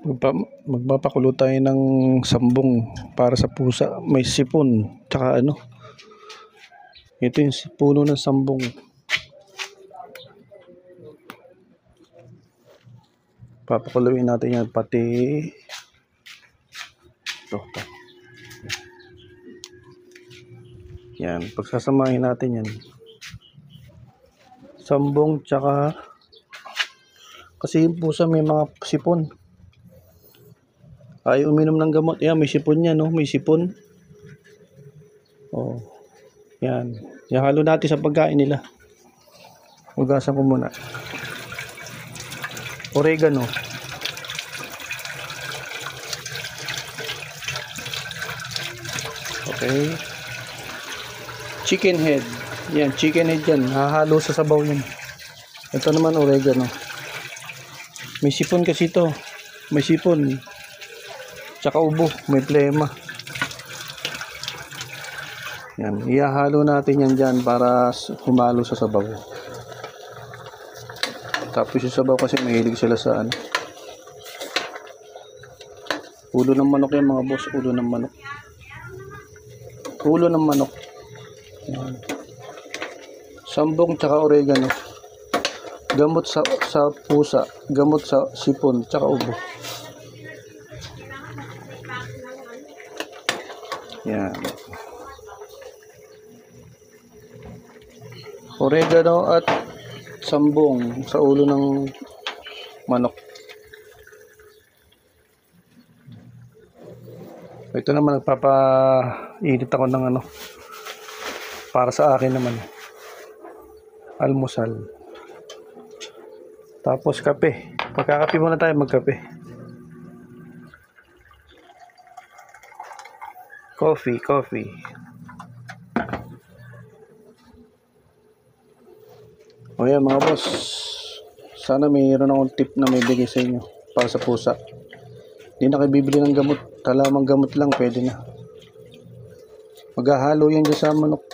Magpapakulo tayo ng sambong para sa pusa. May sipon, tsaka ano. Ito yung puno ng sambong. Papakuluin natin yan, pati ito. Yan, pagsasamahin natin yan. Sambong, tsaka kasi yung pusa may mga sipon. Ay uminom ng gamot. Yan, may sipon yan, no? May sipon. Oh. Yan. Ihalo natin sa pagkain nila. Hugasan ko muna. Oregano. Okay. Chicken head. Yan, chicken head yan. Hahalo sa sabaw yan. Ito naman oregano. May sipon kasi ito. May sipon. Tsaka ubo, may plema. Yan, ihahalo natin yan dyan para humalo sa sabaw. Tapos yung sabaw kasi mahilig sila sa ano. Ulo ng manok yan mga boss, ulo ng manok. Ulo ng manok. Yan. Sambong tsaka oregano. Gamot sa pusa, gamot sa sipon tsaka ubo. Yan. Oregano at sambong sa ulo ng manok. Ito naman nagpapainit ako ng ano para sa akin naman. Almusal. Tapos kape. Pagkakape muna tayo, magkape. Coffee. O yan mga boss. Sana mayroon akong tip na may bigay sa inyo para sa pusa. Hindi na kayo bibili ng gamot. Talamang gamot lang, pwede na. Maghahalo yan dyan sa manok.